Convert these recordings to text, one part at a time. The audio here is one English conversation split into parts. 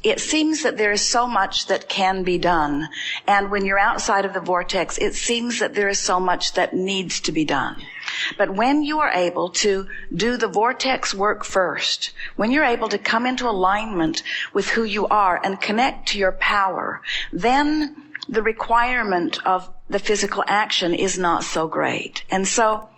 it seems that there is so much that can be done. And when you're outside of the vortex, it seems that there is so much that needs to be done. But when you are able to do the vortex work first, when you're able to come into alignment with who you are and connect to your power, then the requirement of the physical action is not so great. And so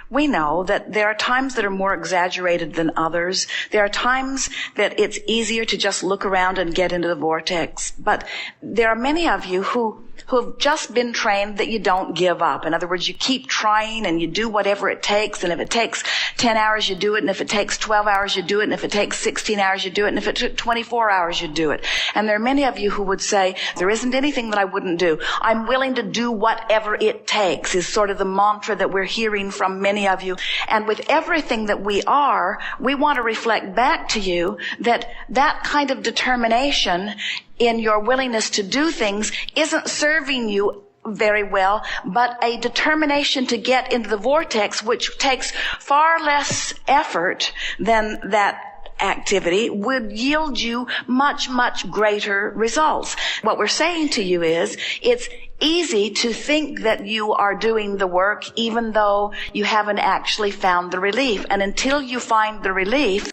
we know that there are times that are more exaggerated than others. There are times that it's easier to just look around and get into the vortex. But there are many of you who have just been trained that you don't give up. In other words, you keep trying and you do whatever it takes. And if it takes 10 hours, you do it. And if it takes 12 hours, you do it. And if it takes 16 hours, you do it. And if it took 24 hours, you do it. And there are many of you who would say, there isn't anything that I wouldn't do. I'm willing to do whatever it takes, is sort of the mantra that we're hearing from many of you. And with everything that we are, we want to reflect back to you that that kind of determination in your willingness to do things isn't serving you very well, but a determination to get into the vortex, which takes far less effort than that activity, would yield you much, much greater results. What we're saying to you is, it's easy to think that you are doing the work even though you haven't actually found the relief. And until you find the relief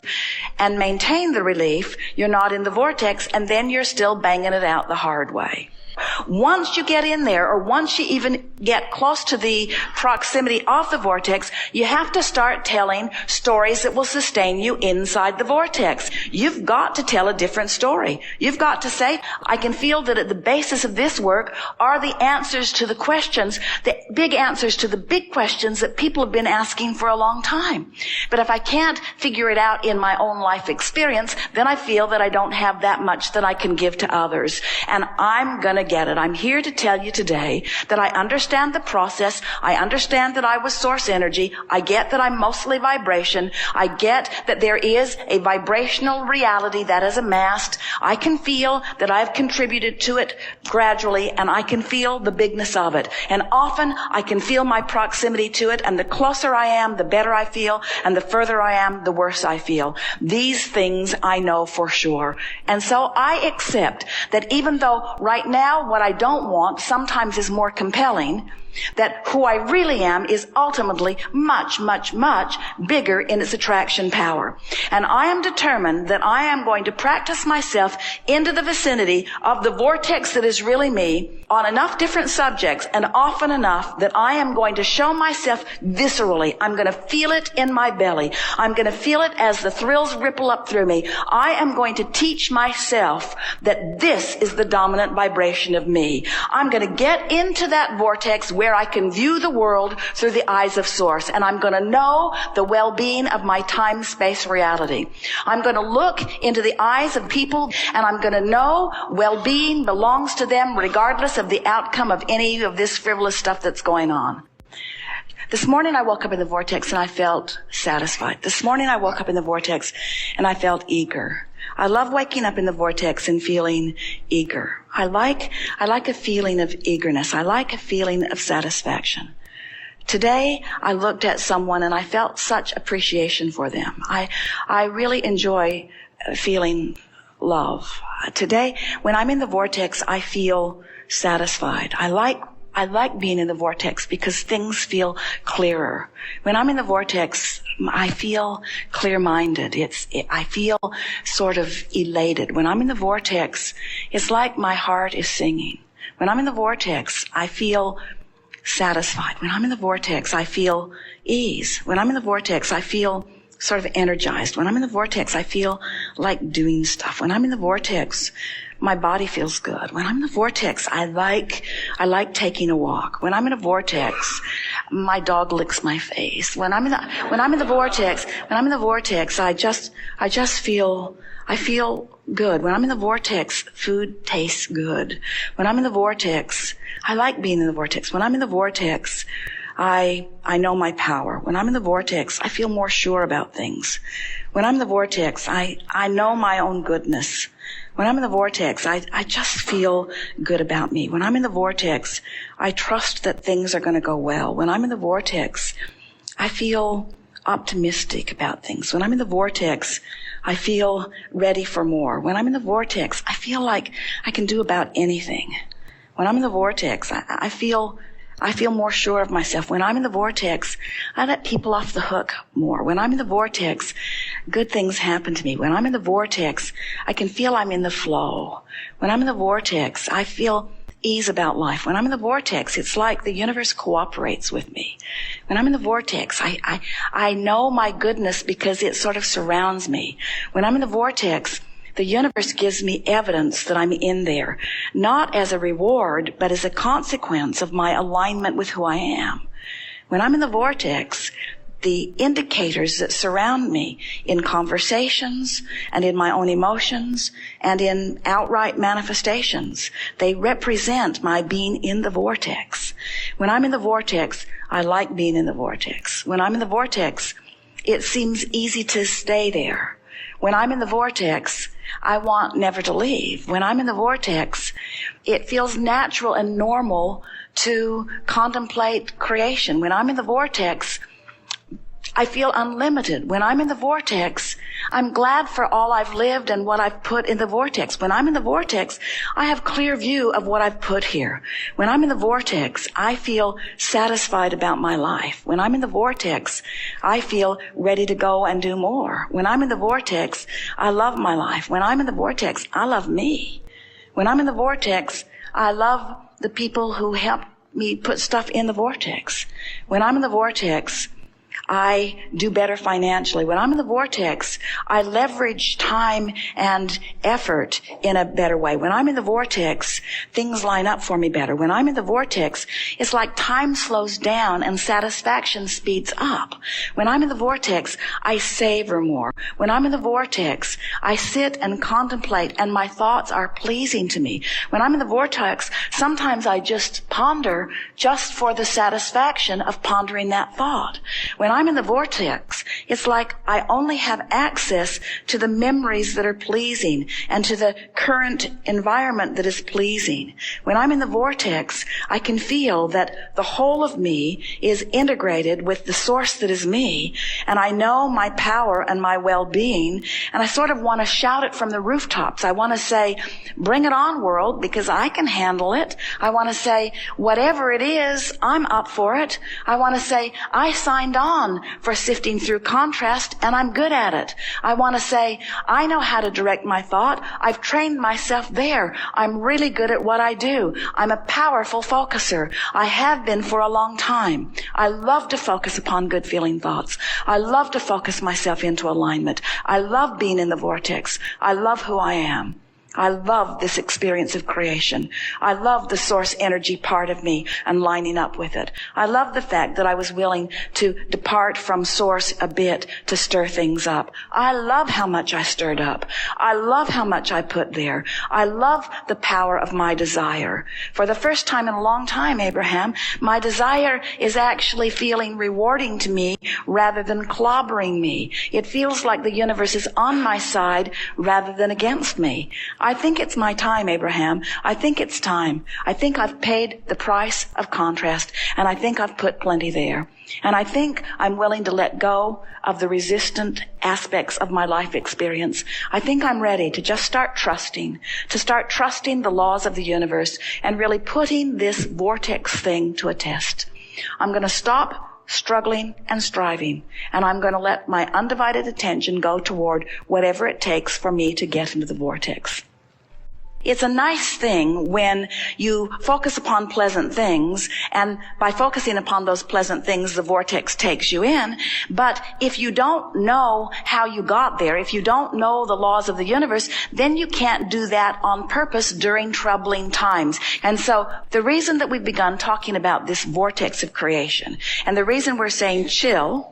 and maintain the relief, you're not in the vortex, and then you're still banging it out the hard way. Once you get in there, or once you even get close to the proximity of the vortex, you have to start telling stories that will sustain you inside the vortex. You've got to tell a different story. You've got to say, I can feel that at the basis of this work are the answers to the questions, the big answers to the big questions that people have been asking for a long time. But if I can't figure it out in my own life experience, then I feel that I don't have that much that I can give to others. And I'm going to get it. I'm here to tell you today that I understand the process. I understand that I was source energy. I get that I'm mostly vibration. I get that there is a vibrational reality that is amassed. I can feel that I've contributed to it gradually, and I can feel the bigness of it. And often I can feel my proximity to it, and the closer I am, the better I feel, and the further I am, the worse I feel. These things I know for sure. And so I accept that even though right now what I don't want sometimes is more compelling, that who I really am is ultimately much, much, much bigger in its attraction power. And I am determined that I am going to practice myself into the vicinity of the vortex that is really me on enough different subjects and often enough that I am going to show myself viscerally. I'm going to feel it in my belly. I'm going to feel it as the thrills ripple up through me. I am going to teach myself that this is the dominant vibration of me. I'm going to get into that vortex where I can view the world through the eyes of Source, and I'm going to know the well-being of my time-space reality. I'm going to look into the eyes of people, and I'm going to know well-being belongs to them regardless of the outcome of any of this frivolous stuff that's going on. This morning I woke up in the vortex and I felt satisfied. This morning I woke up in the vortex and I felt eager. I love waking up in the vortex and feeling eager. I like a feeling of eagerness. I like a feeling of satisfaction. Today, I looked at someone and I felt such appreciation for them. I really enjoy feeling love. Today, when I'm in the vortex, I feel satisfied. I like being in the vortex because things feel clearer. When I'm in the vortex, I feel clear-minded. I feel sort of elated. When I'm in the vortex, it's like my heart is singing. When I'm in the vortex, I feel satisfied. When I'm in the vortex, I feel ease. When I'm in the vortex, I feel sort of energized. When I'm in the vortex, I feel like doing stuff. When I'm in the vortex, my body feels good. When I'm in the vortex, I like taking a walk. When I'm in a vortex, my dog licks my face. When I'm in the vortex, I just feel good. When I'm in the vortex, food tastes good. When I'm in the vortex, I like being in the vortex. When I'm in the vortex, I know my power. When I'm in the vortex, I feel more sure about things. When I'm in the vortex, I know my own goodness. When I'm in the vortex, I just feel good about me. When I'm in the vortex, I trust that things are going to go well. When I'm in the vortex, I feel optimistic about things. When I'm in the vortex, I feel ready for more. When I'm in the vortex, I feel like I can do about anything. When I'm in the vortex, I feel more sure of myself. When I'm in the vortex, I let people off the hook more. When I'm in the vortex, good things happen to me. When I'm in the vortex, I can feel I'm in the flow. When I'm in the vortex, I feel ease about life. When I'm in the vortex, it's like the universe cooperates with me. When I'm in the vortex, I know my goodness because it sort of surrounds me. When I'm in the vortex, the universe gives me evidence that I'm in there, not as a reward, but as a consequence of my alignment with who I am. When I'm in the vortex, the indicators that surround me in conversations and in my own emotions and in outright manifestations, they represent my being in the vortex. When I'm in the vortex, I like being in the vortex. When I'm in the vortex, it seems easy to stay there. When I'm in the vortex, I want never to leave. When I'm in the vortex, it feels natural and normal to contemplate creation. When I'm in the vortex, I feel unlimited. When I'm in the vortex, I'm glad for all I've lived and what I've put in the vortex. When I'm in the vortex, I have clear view of what I've put here. When I'm in the vortex, I feel satisfied about my life. When I'm in the vortex, I feel ready to go and do more. When I'm in the vortex, I love my life. When I'm in the vortex, I love me. When I'm in the vortex, I love the people who help me put stuff in the vortex. When I'm in the vortex, I do better financially. When I'm in the vortex, I leverage time and effort in a better way. When I'm in the vortex, things line up for me better. When I'm in the vortex, it's like time slows down and satisfaction speeds up. When I'm in the vortex, I savor more. When I'm in the vortex, I sit and contemplate and my thoughts are pleasing to me. When I'm in the vortex, sometimes I just ponder just for the satisfaction of pondering that thought. When I'm in the vortex, it's like I only have access to the memories that are pleasing and to the current environment that is pleasing. When I'm in the vortex, I can feel that the whole of me is integrated with the source that is me, and I know my power and my well-being, and I sort of want to shout it from the rooftops. I want to say, bring it on, world, because I can handle it. I want to say, whatever it is, I'm up for it. I want to say, I signed on for sifting through contrast, and I'm good at it. I want to say, I know how to direct my thought. I've trained myself there. I'm really good at what I do. I'm a powerful focuser. I have been for a long time. I love to focus upon good feeling thoughts. I love to focus myself into alignment. I love being in the vortex. I love who I am. I love this experience of creation. I love the source energy part of me and lining up with it. I love the fact that I was willing to depart from source a bit to stir things up. I love how much I stirred up. I love how much I put there. I love the power of my desire. For the first time in a long time, Abraham, my desire is actually feeling rewarding to me rather than clobbering me. It feels like the universe is on my side rather than against me. I think it's my time, Abraham. I think it's time. I think I've paid the price of contrast, and I think I've put plenty there. And I think I'm willing to let go of the resistant aspects of my life experience. I think I'm ready to just start trusting the laws of the universe and really putting this vortex thing to a test. I'm going to stop struggling and striving, and I'm going to let my undivided attention go toward whatever it takes for me to get into the vortex. It's a nice thing when you focus upon pleasant things, and by focusing upon those pleasant things, the vortex takes you in. But if you don't know how you got there, if you don't know the laws of the universe, then you can't do that on purpose during troubling times. And so the reason that we've begun talking about this vortex of creation, and the reason we're saying chill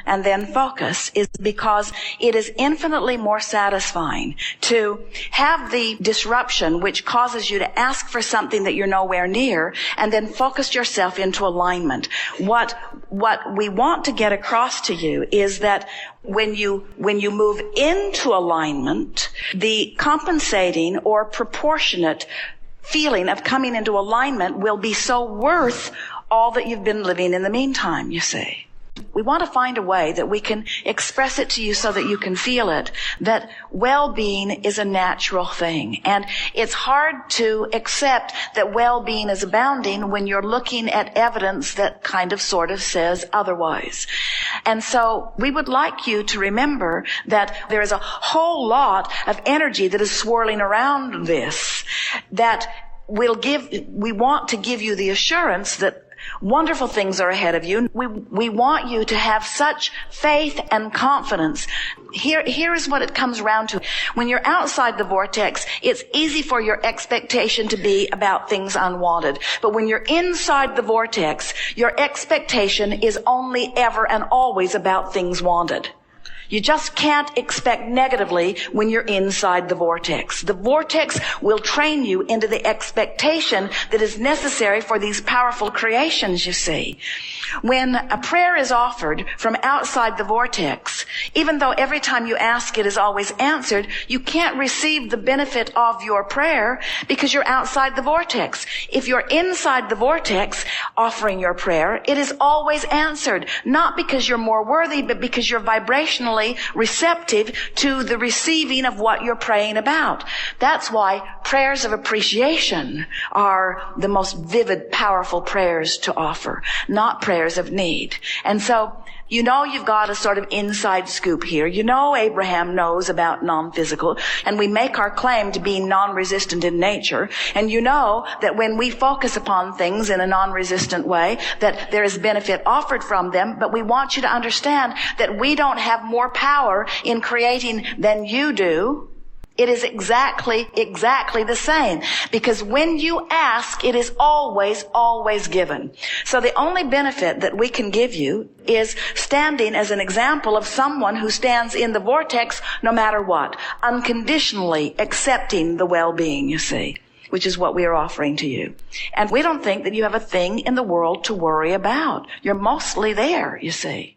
and then focus, is because it is infinitely more satisfying to have the disruption which causes you to ask for something that you're nowhere near and then focus yourself into alignment. What we want to get across to you is that when you move into alignment, the compensating or proportionate feeling of coming into alignment will be so worth all that you've been living in the meantime, you see. we want to find a way that we can express it to you so that you can feel it, that well-being is a natural thing. And it's hard to accept that well-being is abounding when you're looking at evidence that kind of sort of says otherwise. And so we would like you to remember that there is a whole lot of energy that is swirling around this, that we want to give you the assurance that wonderful things are ahead of you. We want you to have such faith and confidence. Here is what it comes around to. When you're outside the vortex, it's easy for your expectation to be about things unwanted. But when you're inside the vortex, your expectation is only ever and always about things wanted. You just can't expect negatively when you're inside the vortex. The vortex will train you into the expectation that is necessary for these powerful creations, you see. When a prayer is offered from outside the vortex, even though every time you ask it is always answered, you can't receive the benefit of your prayer because you're outside the vortex. If you're inside the vortex offering your prayer, it is always answered, not because you're more worthy, but because you're vibrationally receptive to the receiving of what you're praying about. That's why prayers of appreciation are the most vivid, powerful prayers to offer, not prayers of need. And so, you know you've got a sort of inside scoop here. You know Abraham knows about non-physical, and we make our claim to be non-resistant in nature. And you know that when we focus upon things in a non-resistant way, that there is benefit offered from them, but we want you to understand that we don't have more power in creating than you do. It is exactly the same. Because when you ask, it is always given. So the only benefit that we can give you is standing as an example of someone who stands in the vortex no matter what, unconditionally accepting the well-being, you see, which is what we are offering to you. And we don't think that you have a thing in the world to worry about. You're mostly there, you see.